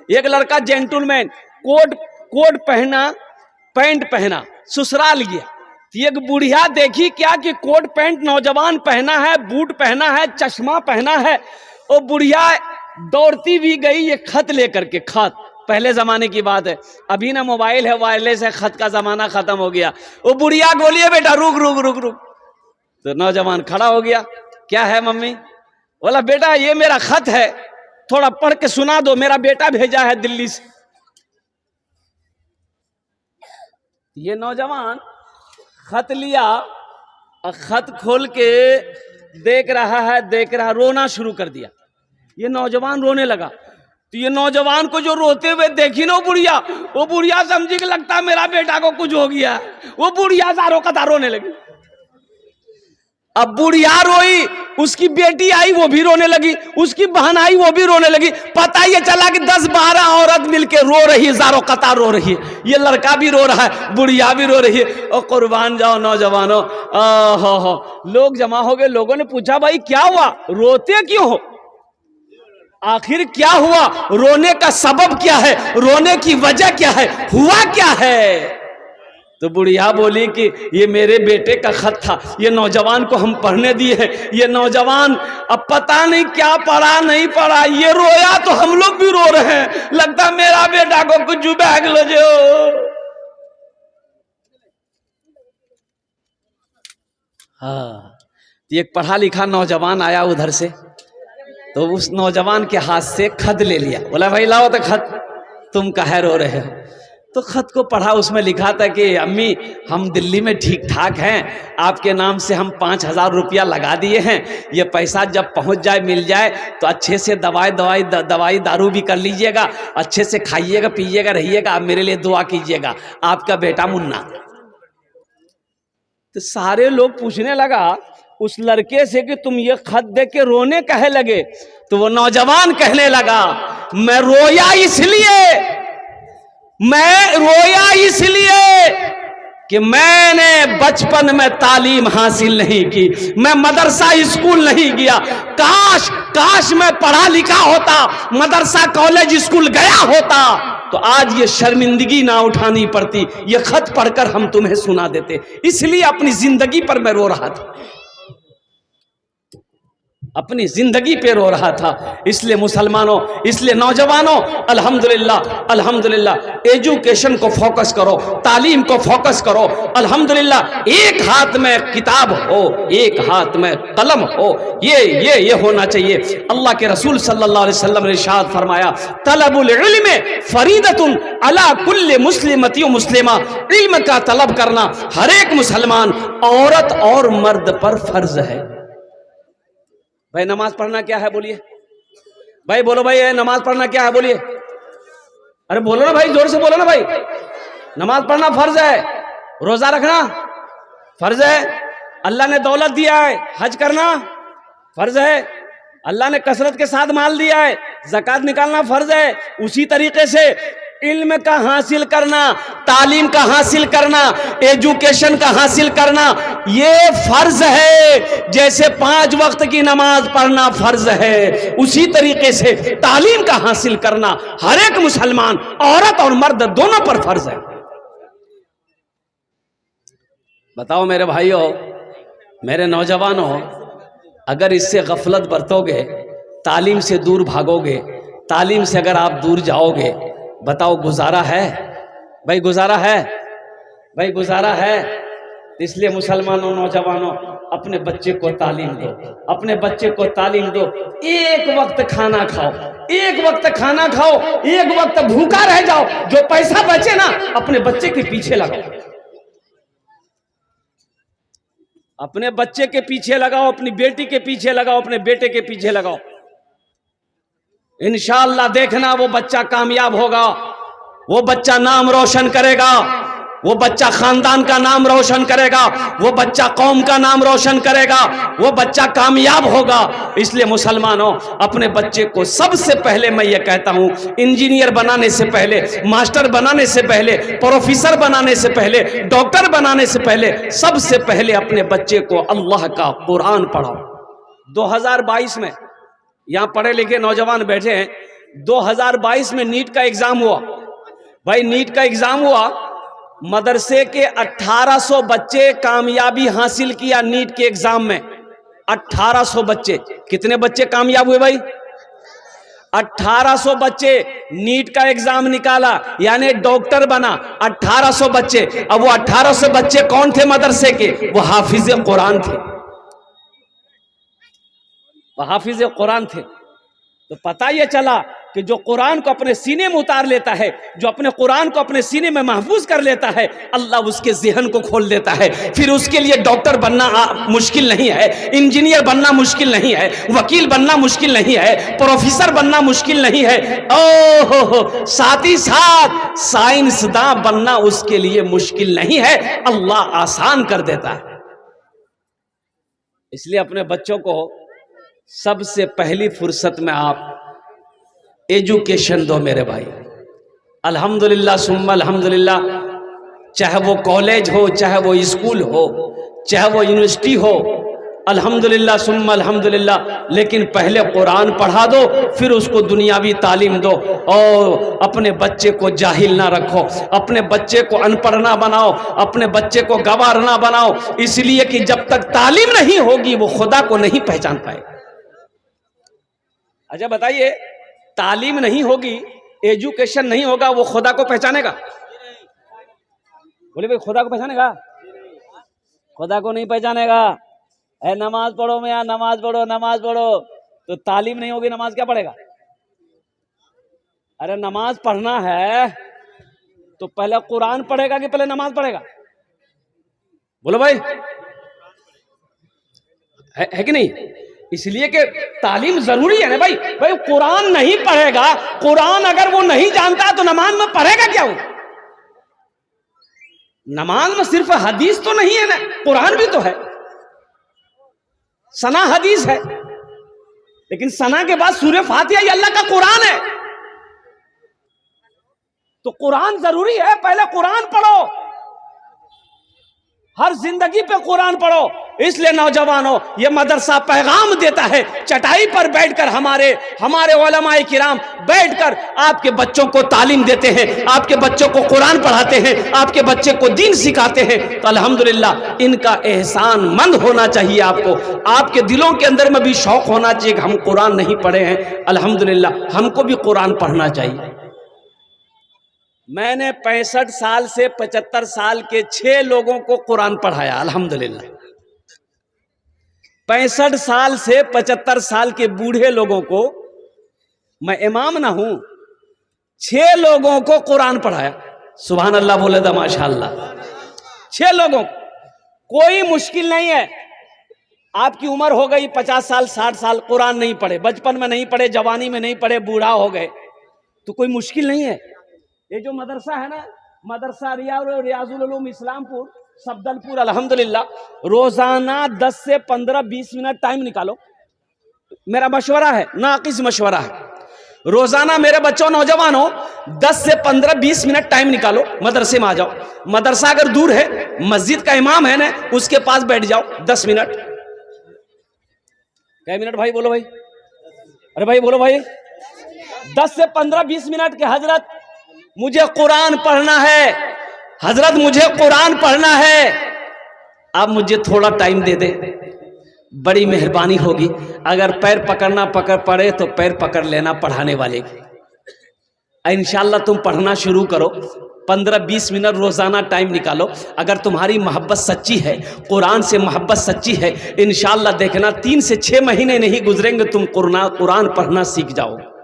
ایک لڑکا جینٹلمین کوٹ پہنا پینٹ پہنا سسرال گیا، ایک بڑھیا دیکھی کیا کہ کوٹ پینٹ نوجوان پہنا ہے، بوٹ پہنا ہے، چشمہ پہنا ہے، وہ بڑھیا دوڑتی بھی گئی یہ خط لے کر کے، خط پہلے زمانے کی بات ہے، ابھی نا موبائل ہے، وائرلیس ہے، خط کا زمانہ ختم ہو گیا۔ وہ بڑھیا بولیے بیٹا رک رک رک رک، تو نوجوان کھڑا ہو گیا، کیا ہے ممی؟ بولا بیٹا یہ میرا خط ہے، تھوڑا پڑھ کے سنا دو، میرا بیٹا بھیجا ہے دلی سے۔ یہ نوجوان خط لیا اور خط کھول کے دیکھ رہا، رونا شروع کر دیا۔ یہ نوجوان رونے لگا، تو یہ نوجوان کو جو روتے ہوئے دیکھی نا وہ بڑھیا سمجھی کہ لگتا ہے میرا بیٹا کو کچھ ہو گیا، وہ بڑھیا زاروں قطار رونے لگی۔ اب بڑھیا روئی، اس کی بیٹی آئی وہ بھی رونے لگی، اس کی بہن آئی وہ بھی رونے لگی، پتہ یہ چلا کہ 10-12 عورت مل کے رو رہی ہے، زاروں قطار رو رہی ہے، یہ لڑکا بھی رو رہا ہے، بڑھیا بھی رو رہی ہے۔ اور قربان جاؤ نوجوانوں، لوگ جمع ہو گئے، لوگوں نے پوچھا بھائی کیا ہوا، روتے کیوں ہو؟ آخر کیا ہوا؟ رونے کا سبب کیا ہے؟ رونے کی وجہ کیا ہے؟ ہوا کیا ہے؟ تو بڑھیا بولی کہ یہ میرے بیٹے کا خط تھا، یہ نوجوان کو ہم پڑھنے دیے ہیں، یہ نوجوان اب پتہ نہیں کیا پڑھا نہیں پڑھا، یہ رویا تو ہم لوگ بھی رو رہے ہیں، لگتا میرا بیٹا کو کچھ بیگ لو جو۔ ایک پڑھا لکھا نوجوان آیا ادھر سے، تو اس نوجوان کے ہاتھ سے خط لے لیا، بولا بھائی لاؤ تو خط، تم کہے رو رہے ہو؟ تو خط کو پڑھا، اس میں لکھا تھا کہ امی ہم دلی میں ٹھیک ٹھاک ہیں، آپ کے نام سے ہم 5000 روپیہ لگا دیے ہیں، یہ پیسہ جب پہنچ جائے مل جائے تو اچھے سے دوائی دارو بھی کر لیجئے گا، اچھے سے کھائیے گا پیجیے گا رہیے گا، آپ میرے لیے دعا کیجیے گا، آپ کا بیٹا منا۔ تو سارے لوگ پوچھنے لگا اس لڑکے سے کہ تم یہ خط دیکھ کے رونے کہے لگے؟ تو وہ نوجوان کہنے لگا میں رویا اس لیے کہ میں نے بچپن میں تعلیم حاصل نہیں کی، میں مدرسہ اسکول نہیں گیا، کاش میں پڑھا لکھا ہوتا، مدرسہ کالج اسکول گیا ہوتا تو آج یہ شرمندگی نہ اٹھانی پڑتی، یہ خط پڑھ کر ہم تمہیں سنا دیتے، اس لیے اپنی زندگی پر میں رو رہا تھا، اپنی زندگی پہ رو رہا تھا۔ اس لیے مسلمانوں، اس لیے نوجوانوں، الحمدللہ ایجوکیشن کو فوکس کرو، تعلیم کو فوکس کرو، الحمدللہ ایک ہاتھ میں کتاب ہو، ایک ہاتھ میں قلم ہو، یہ ہونا چاہیے۔ اللہ کے رسول صلی اللہ علیہ وسلم نے ارشاد فرمایا طلب العلم فریضۃ علی کل مسلمۃ و مسلمہ، علم کا طلب کرنا ہر ایک مسلمان عورت اور مرد پر فرض ہے۔ بھائی نماز پڑھنا کیا ہے بولیے؟ بھائی بولو بھائی نماز پڑھنا کیا ہے بولیے؟ ارے بولو نا بھائی، زور سے بولو نا بھائی۔ نماز پڑھنا فرض ہے، روزہ رکھنا فرض ہے، اللہ نے دولت دیا ہے، حج کرنا فرض ہے، اللہ نے کثرت کے ساتھ مال دیا ہے، زکوٰۃ نکالنا فرض ہے۔ اسی طریقے سے علم کا حاصل کرنا، تعلیم کا حاصل کرنا، ایجوکیشن کا حاصل کرنا یہ فرض ہے۔ جیسے 5 وقت کی نماز پڑھنا فرض ہے، اسی طریقے سے تعلیم کا حاصل کرنا ہر ایک مسلمان، عورت اور مرد دونوں پر فرض ہے۔ بتاؤ میرے بھائیوں، میرے نوجوانوں، اگر اس سے غفلت برتو گے، تعلیم سے دور بھاگو گے، تعلیم سے اگر آپ دور جاؤ گے، بتاؤ گزارا ہے؟ بھائی گزارا ہے؟ بھائی گزارا ہے؟ اس لیے مسلمانوں، نوجوانوں، اپنے بچے کو تعلیم دو، اپنے بچے کو تعلیم دو۔ ایک وقت کھانا کھاؤ، ایک وقت کھانا کھاؤ، ایک وقت بھوکا رہ جاؤ، جو پیسہ بچے نا اپنے بچے کے پیچھے لگاؤ، اپنے بچے کے پیچھے لگاؤ، اپنی بیٹی کے پیچھے لگاؤ، اپنے بیٹے کے پیچھے لگاؤ، انشاءاللہ دیکھنا وہ بچہ کامیاب ہوگا، وہ بچہ نام روشن کرے گا، وہ بچہ خاندان کا نام روشن کرے گا، وہ بچہ قوم کا نام روشن کرے گا، وہ بچہ کامیاب ہوگا۔ اس لیے مسلمانوں، اپنے بچے کو سب سے پہلے میں یہ کہتا ہوں، انجینئر بنانے سے پہلے، ماسٹر بنانے سے پہلے، پروفیسر بنانے سے پہلے، ڈاکٹر بنانے سے پہلے، سب سے پہلے اپنے بچے کو اللہ کا قرآن پڑھاؤ۔ 2022 میں یہاں پڑھے لکھے نوجوان بیٹھے ہیں، 2022 میں نیٹ کا ایگزام ہوا بھائی، نیٹ کا ایگزام ہوا، مدرسے کے 1800 بچے کامیابی حاصل کیا نیٹ کے ایگزام میں۔ 1800 بچے، کتنے بچے کامیاب ہوئے بھائی؟ 1800 بچے نیٹ کا ایگزام نکالا، یعنی ڈاکٹر بنا 1800 بچے۔ اب وہ 1800 بچے کون تھے مدرسے کے؟ وہ حافظ قرآن تھے، وہ حافظ قرآن تھے۔ تو پتہ یہ چلا کہ جو قرآن کو اپنے سینے میں اتار لیتا ہے، جو اپنے قرآن کو اپنے سینے میں محفوظ کر لیتا ہے، اللہ اس کے ذہن کو کھول دیتا ہے۔ پھر اس کے لیے ڈاکٹر بننا مشکل نہیں ہے، انجینئر بننا مشکل نہیں ہے، وکیل بننا مشکل نہیں ہے، پروفیسر بننا مشکل نہیں ہے، ساتھ ہی ساتھ سائنسداں بننا اس کے لیے مشکل نہیں ہے، اللہ آسان کر دیتا ہے۔ اس لیے اپنے بچوں کو سب سے پہلی فرصت میں آپ ایجوکیشن دو میرے بھائی، الحمدللہ ثم الحمدللہ، چاہے وہ کالج ہو، چاہے وہ اسکول ہو، چاہے وہ یونیورسٹی ہو، الحمدللہ ثم الحمدللہ، لیکن پہلے قرآن پڑھا دو، پھر اس کو دنیاوی تعلیم دو، اور اپنے بچے کو جاہل نہ رکھو، اپنے بچے کو ان پڑھ نہ بناؤ، اپنے بچے کو گوار نہ بناؤ، اس لیے کہ جب تک تعلیم نہیں ہوگی وہ خدا کو نہیں پہچان پائے گا۔ اچھا بتائیے، تعلیم نہیں ہوگی، ایجوکیشن نہیں ہوگا، وہ خدا کو پہچانے گا؟ بولے بھائی، خدا کو پہچانے گا؟ خدا کو نہیں پہچانے گا۔ اے نماز پڑھو میاں، نماز پڑھو، نماز پڑھو، تو تعلیم نہیں ہوگی، نماز کیا پڑھے گا؟ ارے نماز پڑھنا ہے تو پہلے قرآن پڑھے گا کہ پہلے نماز پڑھے گا؟ بولو بھائی، ہے کہ نہیں؟ اس لیے کہ تعلیم ضروری ہے نا بھائی۔ قرآن نہیں پڑھے گا، قرآن اگر وہ نہیں جانتا تو نماز میں پڑھے گا کیا؟ وہ نماز میں صرف حدیث تو نہیں ہے نا، قرآن بھی تو ہے، ثنا حدیث ہے، لیکن ثنا کے بعد سورہ فاتحہ یہ اللہ کا قرآن ہے۔ تو قرآن ضروری ہے، پہلے قرآن پڑھو، ہر زندگی پہ قرآن پڑھو۔ اس لیے نوجوانوں، یہ مدرسہ پیغام دیتا ہے، چٹائی پر بیٹھ کر ہمارے علماء کرام بیٹھ کر آپ کے بچوں کو تعلیم دیتے ہیں، آپ کے بچوں کو قرآن پڑھاتے ہیں، آپ کے بچے کو دین سکھاتے ہیں، تو الحمدللہ ان کا احسان مند ہونا چاہیے۔ آپ کو، آپ کے دلوں کے اندر میں بھی شوق ہونا چاہیے کہ ہم قرآن نہیں پڑھے ہیں، الحمدللہ ہم کو بھی قرآن پڑھنا چاہیے۔ میں نے 65 سال سے 75 سال کے 6 لوگوں کو قرآن پڑھایا، الحمدللہ۔ 65 سال سے 75 سال کے بوڑھے لوگوں کو، میں امام نہ ہوں، 6 لوگوں کو قرآن پڑھایا، سبحان اللہ بولے تھا ماشاءاللہ۔ 6 لوگوں کو، کوئی مشکل نہیں ہے۔ آپ کی عمر ہو گئی 50 سال 60 سال، قرآن نہیں پڑھے، بچپن میں نہیں پڑھے، جوانی میں نہیں پڑھے، بوڑھا ہو گئے، تو کوئی مشکل نہیں ہے۔ یہ جو مدرسہ ہے نا، مدرسہ ریاض العلوم اسلام پور صفدر پور، الحمدللہ روزانہ 10 سے 15-20 منٹ ٹائم نکالو، میرا مشورہ ہے، ناقص مشورہ ہے، روزانہ میرے بچوں نوجوانوں 10 سے 15-20 منٹ ٹائم نکالو، مدرسے میں آ جاؤ۔ مدرسہ اگر دور ہے، مسجد کا امام ہے نا، اس کے پاس بیٹھ جاؤ 10 منٹ۔ کئی منٹ بھائی؟ بولو بھائی، ارے بھائی بولو بھائی، 10 سے 15-20 منٹ کے حضرت مجھے قرآن پڑھنا ہے، حضرت مجھے قرآن پڑھنا ہے، آپ مجھے تھوڑا ٹائم دے دیں، بڑی مہربانی ہوگی۔ اگر پیر پکڑنا پڑے تو پیر پکڑ لینا پڑھانے والے کی، انشاءاللہ تم پڑھنا شروع کرو، 15-20 منٹ روزانہ ٹائم نکالو۔ اگر تمہاری محبت سچی ہے، قرآن سے محبت سچی ہے، انشاءاللہ دیکھنا 3 سے 6 مہینے نہیں گزریں گے، تم قرآن پڑھنا سیکھ جاؤ گے۔